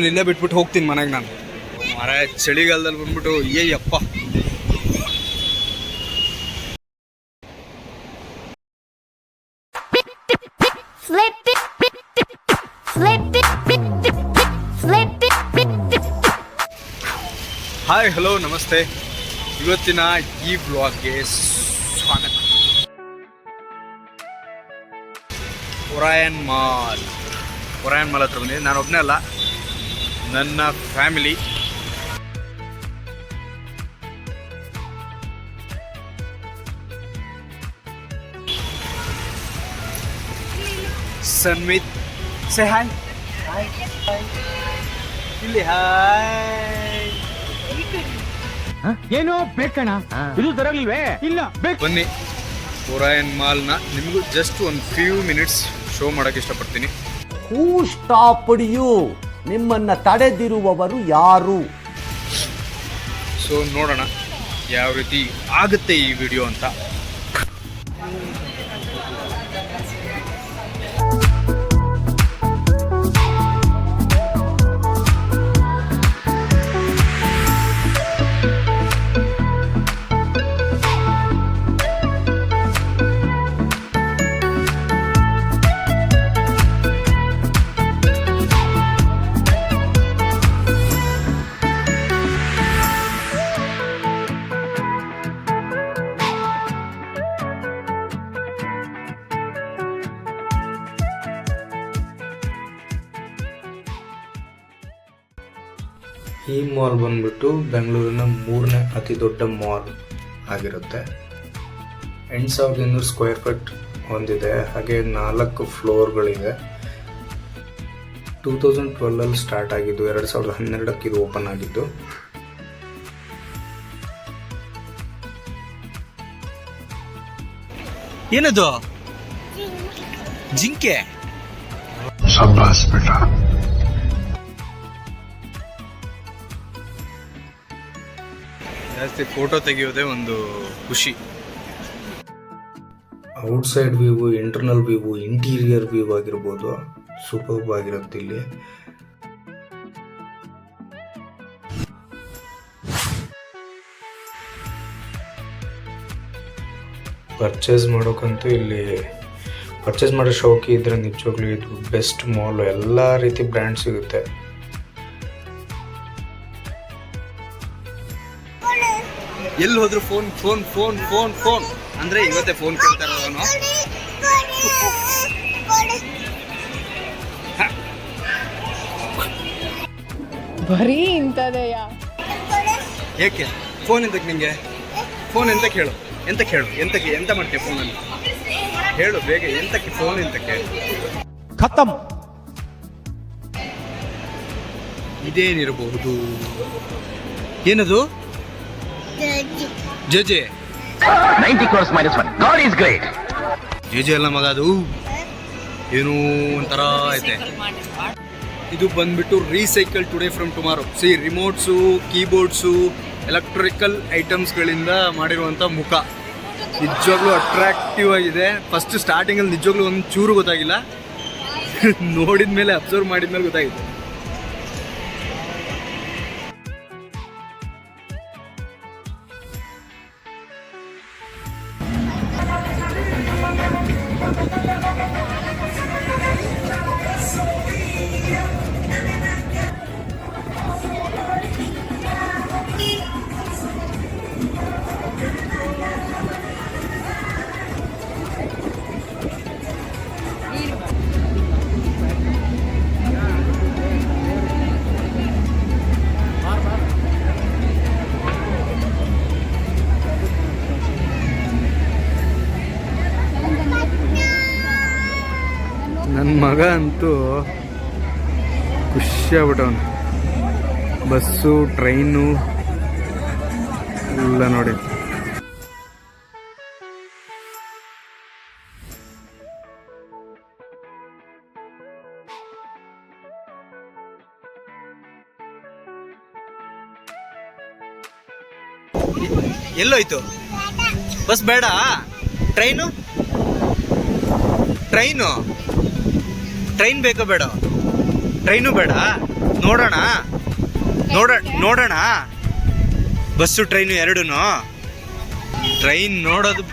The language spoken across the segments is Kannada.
ಇಲ್ಲೇ ಬಿಟ್ಬಿಟ್ಟು ಹೋಗ್ತೀನಿ ಮನೆಗೆ ನಾನು. ಮರ ಚಳಿಗಾಲದಲ್ಲಿ ಬಂದ್ಬಿಟ್ಟು ಅಯ್ಯಪ್ಪ. ಹಾಯ್ ಹಲೋ ನಮಸ್ತೆ. ಇವತ್ತಿನ ಈ ಬ್ಲಾಗ್ಗೆ ಸ್ವಾಗತ. ಒರಾಯನ್ ಮಾಲ್ ಹತ್ರ ಬಂದಿದ್ದೀನಿ. ನಾನು ಒಬ್ಬನೇ ಅಲ್ಲ, ನನ್ನ ಫ್ಯಾಮಿಲಿ. Sanmith say hi. ಇಲ್ಲಿ ಹಾಯ್. ಏನೋ ಬೇಕಣ್ಣ, ಇದು ತರಲಿಲ್ವೇ? ಇಲ್ಲ ಬೇಕು. ಬನ್ನಿ, ಒರಾಯನ್ ಮಾಲ್ನ ನಿಮಗೂ ಜಸ್ಟ್ ಒಂದು ಫ್ಯೂ ಮಿನಿಟ್ಸ್ ಶೋ ಮಾಡೋಕ್ಕೆ ಇಷ್ಟಪಡ್ತೀನಿ. ಹೂ ಸ್ಟಾಪ್ಡ್ ಯು? ನಿಮ್ಮನ್ನ ತಡೆದಿರುವವರು ಯಾರು? ಸೊ ನೋಡೋಣ ಯಾವ ರೀತಿ ಆಗುತ್ತೆ ಈ ವಿಡಿಯೋ ಅಂತ. ಈ ಮಾಲ್ ಬಂದ್ಬಿಟ್ಟು ಬೆಂಗಳೂರಿನ 3ನೇ ಅತಿ ದೊಡ್ಡ ಮಾಲ್ ಆಗಿರುತ್ತೆ. 8200 ಸ್ಕ್ವೇರ್ ಫೀಟ್ ಹೊಂದಿದೆ. ಹಾಗೆ 4 ಫ್ಲೋರ್ಗಳಿವೆ. 2012 ಸ್ಟಾರ್ಟ್ ಆಗಿದ್ದು, 2012 ಇದು ಓಪನ್ ಆಗಿದ್ದು. ಏನದು? ಜಿಂಕೆ. ಜಾಸ್ತಿ ಫೋಟೋ ತೆಗೆಯೋದೇ ಒಂದು ಖುಷಿ. Outside view, internal view, interior view ಆಗಿರ್ಬೋದು, ಸೂಪರ್ಬ್ ಆಗಿರುತ್ತೆ ಇಲ್ಲಿ. ಪರ್ಚೇಸ್ ಮಾಡೋಕ್ಕಂತೂ ಇಲ್ಲಿ ಪರ್ಚೇಸ್ ಮಾಡೋ ಶೌಕಿ ಇದ್ರೆ ನಿಜವಾಗ್ಲೂ ಇದು ಬೆಸ್ಟ್ ಮಾಲ್. ಎಲ್ಲ ರೀತಿ ಬ್ರ್ಯಾಂಡ್ ಸಿಗುತ್ತೆ. ಎಲ್ಲಿ ಹೋದ್ರು phone phone phone phone phone ಅಂದ್ರೆ ಇವತ್ತೇ ಫೋನ್ ಕೇಳ್ತಾ ಇರೋನು. ಬರೀ ಇಂಥದೆಯ. ಏಕೆ ಫೋನ್ ಎಂತಕ್ಕೆ ನಿಂಗೆ? ಫೋನ್ ಎಂತ ಕೇಳು, ಎಂತ ಕೇಳು, ಎಂತಕ್ಕೆ ಎಂತ ಮಾಡ್ತೀಯ ಫೋನಲ್ಲಿ ಹೇಳು ಬೇಗ. ಎಂತಕ್ಕೆ ಫೋನ್ ಎಂತಕ್ಕೆ? ಖತಮ್. ಇದೇನಿರಬಹುದು? ಏನದು? J 90 crores minus 1. God is great. J ಅಲ್ಲ ಮಗ, ಅದು ಏನೋ ಒಂಥರ ಐತೆ. ಇದು ಬಂದ್ಬಿಟ್ಟು recycle today from tomorrow. See, remotes, keyboards, electrical ಐಟಮ್ಸ್ಗಳಿಂದ ಮಾಡಿರುವಂಥ ಮುಖ. ನಿಜವಾಗ್ಲೂ ಅಟ್ರಾಕ್ಟಿವ್ ಆಗಿದೆ. ಫಸ್ಟ್ ಸ್ಟಾರ್ಟಿಂಗಲ್ಲಿ ನಿಜವಾಗ್ಲೂ ಒಂದು ಚೂರು ಗೊತ್ತಾಗಿಲ್ಲ, ನೋಡಿದ ಮೇಲೆ ಅಬ್ಸರ್ವ್ ಮಾಡಿದ ಮೇಲೆ ಗೊತ್ತಾಗಿದೆ. ನನ್ನ ಮಗ ಅಂತೂ ಖುಷಿಯಾಗ್ಬಿಟ್ಟವನು. ಬಸ್ಸು, ಟ್ರೈನು ಎಲ್ಲ ನೋಡಿ. ಎಲ್ಲೋಯ್ತು ಬಸ್? ಬೇಡ, ಟ್ರೈನು ಟ್ರೈನು ಟ್ರೈನ್ ಬೇಕಾ? ಬೇಡ, ಟ್ರೈನು ಬೇಡ. ನೋಡೋಣ ನೋಡೋಣ ಬಸ್ಸು ಟ್ರೈನು ಎರಡೂ ಟ್ರೈನ್ ನೋಡೋದು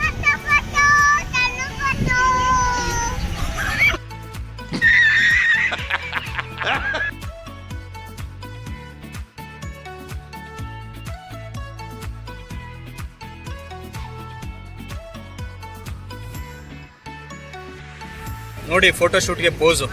ನೋಡಿ ಫೋಟೋಶೂಟ್ಗೆ ಪೋಸು.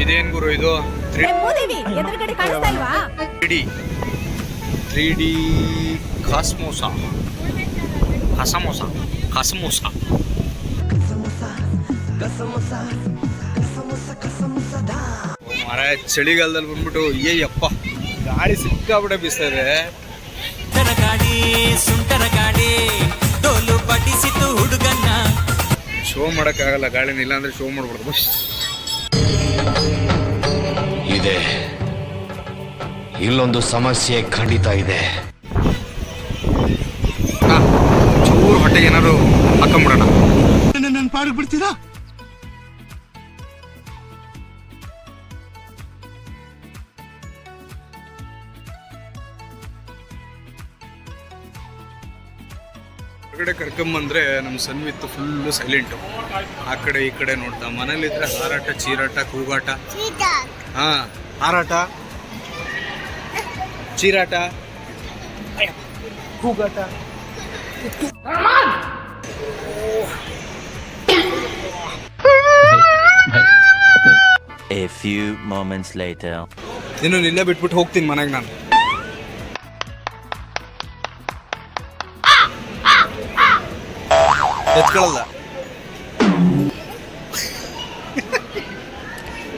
ಇದೇನ್ ಗುರು ಇದು? 3D ಕಾಸ್ಮೋಸ ಮರ ಚಳಿಗಾಲದಲ್ಲಿ ಬಂದ್ಬಿಟ್ಟು ಅಯ್ಯಪ್ಪ ಗಾಳಿ ಸಿಕ್ಕಾಬಿಟ್ಟೆ ಬೀಸ್ತಾ ಇದೆ. ಶೋ ಮಾಡಕ್ಕಾಗಲ್ಲ ಗಾಳಿನ, ಇಲ್ಲ ಅಂದ್ರೆ ಶೋ ಮಾಡ್ಬಿಡ್ದು. ಇದೆ, ಇಲ್ಲೊಂದು ಸಮಸ್ಯೆ ಖಂಡಿತ ಇದೆ. ಚೂರು ಹೊಟ್ಟೆಗೆ ಏನಾದ್ರು ಹಾಕೊಂಬಿಡೋಣ. ನನ್ನ ಪಾಡಿಗೆ ಬಿಡ್ತೀರಾ? ಹೊರಗಡೆ ಕರ್ಕೊಂಬಂದ್ರೆ ನಮ್ಮ ಸನ್ವಿತ್ತು ಫುಲ್ಲು ಸೈಲೆಂಟು. ಆ ಕಡೆ ಈ ಕಡೆ ನೋಡ್ತಾ, ಮನೇಲಿದ್ರೆ ಹಾರಾಟ ಚೀರಾಟ ಕೂಗಾಟ. ಹಾ, ಹಾರಾಟ ಚೀರಾಟ ಕೂಗಾಟ. A few moments later. ಇನ್ನು ನಿಲ್ಲೇ ಬಿಟ್ಬಿಟ್ಟು ಹೋಗ್ತೀನಿ ಮನೆಗೆ ನಾನು. ಎತ್ಕೊಳ್ಳಲ್ಲ.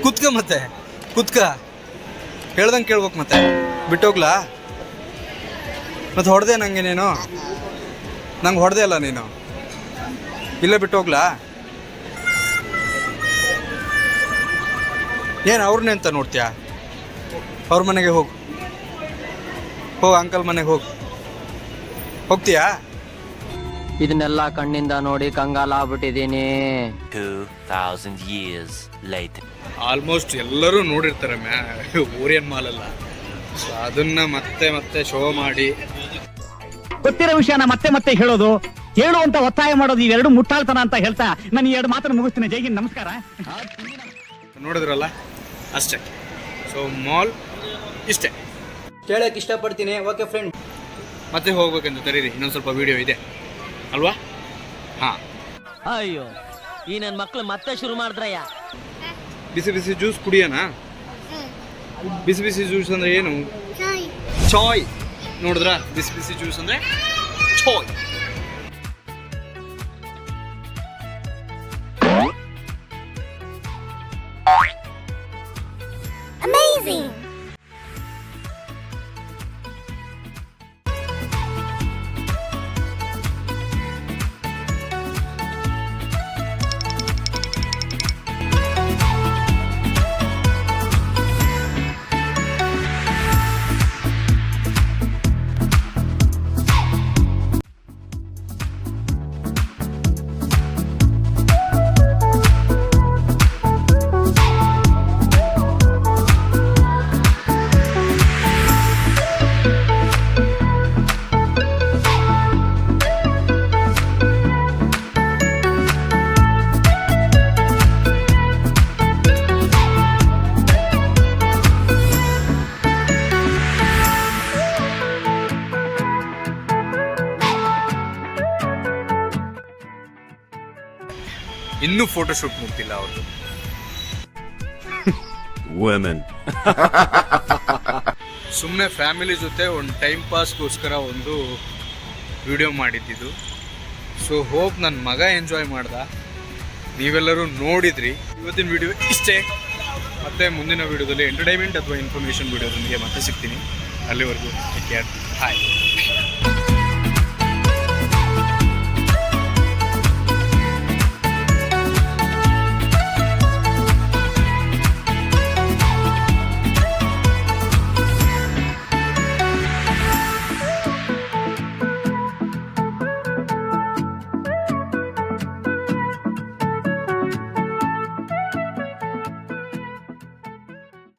ಕುತ್ಕ ಮತ್ತೆ ಕುತ್ಕ, ಹೇಳ್ದಂಗೆ ಕೇಳ್ಬೇಕು. ಮತ್ತೆ ಬಿಟ್ಟೋಗ್ಲಾ? ಮತ್ತೆ ಹೊಡೆದೆ ನಂಗೆ ನೀನು? ನಂಗೆ ಹೊಡೆದೆ ಅಲ್ಲ ನೀನು? ಇಲ್ಲೇ ಬಿಟ್ಟೋಗ್ಲಾ? ಏನು ಅವ್ರನ್ನೇ ಅಂತ ನೋಡ್ತೀಯಾ? ಅವ್ರ ಮನೆಗೆ ಹೋಗು, ಅಂಕಲ್ ಮನೆಗೆ ಹೋಗ್ತೀಯಾ? ಇದನ್ನೆಲ್ಲ ಕಣ್ಣಿಂದ ನೋಡಿ ಕಂಗಾಲಾಗ್ಬಿಟ್ಟಿದ್ದೀನಿ. 2000 years later. ಆಲ್ಮೋಸ್ಟ್ ಎಲ್ಲರೂ ನೋಡಿರ್ತಾರೆ ಓರಿಯನ್ ಮಾಲಲ್ಲ. ಸೊ ಅದನ್ನ ಮತ್ತೆ ಶೋ ಮಾಡಿ ಗೊತ್ತಿರೋ ವಿಷಯನ ಮತ್ತೆ ಹೇಳೋದು, ಹೇಳು ಅಂತ ಒತ್ತಾಯ ಮಾಡೋದು, ಇವೆರಡು ಮುಟ್ಟಾಳ್ತನ ಅಂತ ಹೇಳ್ತಾ ನಾನು ಈ 2 ಮಾತನ್ನು ಮುಗಿಸ್ತೀನಿ. ಜೈ ಹಿಂದ್, ನಮಸ್ಕಾರ. ನೋಡಿದ್ರಲ್ಲ, ಅಷ್ಟೇ. ಸೊ ಮಾಲ್ ಇಷ್ಟೇ ಕೇಳಕ್ಕೆ ಇಷ್ಟಪಡ್ತೀನಿ. ಓಕೆ ಫ್ರೆಂಡ್, ಮತ್ತೆ ಹೋಗ್ಬೇಕಂತ ತರೀರಿ, ಇನ್ನೊಂದು ಸ್ವಲ್ಪ ವಿಡಿಯೋ ಇದೆ ಅಲ್ವಾ? ಹಾಂ, ಅಯ್ಯೋ ಈ ನನ್ನ ಮಕ್ಳು ಮತ್ತೆ ಶುರು ಮಾಡಿದ್ರಯ್ಯ. ಬಿಸಿ ಜ್ಯೂಸ್ ಕುಡಿಯೋಣ. ಬಿಸಿ ಜ್ಯೂಸ್ ಅಂದ್ರೆ ಏನು? ಚಾಯ್. ನೋಡಿದ್ರಾ? ಬಿಸಿ ಜ್ಯೂಸ್ ಅಂದ್ರೆ ಚಾಯ್. ಇನ್ನೂ ಫೋಟೋಶೂಟ್ ಮುಗ್ದಿಲ್ಲ ಅವ್ರದ್ದು. ಸುಮ್ಮನೆ ಫ್ಯಾಮಿಲಿ ಜೊತೆ ಒಂದು ಟೈಮ್ ಪಾಸ್ಗೋಸ್ಕರ ಒಂದು ವಿಡಿಯೋ ಮಾಡಿದ್ದಿದ್ದು. ಸೊ ಹೋಪ್ ನನ್ನ ಮಗ ಎಂಜಾಯ್ ಮಾಡ್ದ, ನೀವೆಲ್ಲರೂ ನೋಡಿದ್ರಿ. ಇವತ್ತಿನ ವಿಡಿಯೋ ಇಷ್ಟೇ. ಮತ್ತೆ ಮುಂದಿನ ವಿಡಿಯೋದಲ್ಲಿ ಎಂಟರ್ಟೈನ್ಮೆಂಟ್ ಅಥವಾ ಇನ್ಫಾರ್ಮೇಷನ್ ವಿಡಿಯೋದೊಂದಿಗೆ ಮತ್ತೆ ಸಿಗ್ತೀನಿ. ಅಲ್ಲಿವರೆಗೂ ಟೇಕ್ ಕೇರ್. ಹಾಯ್.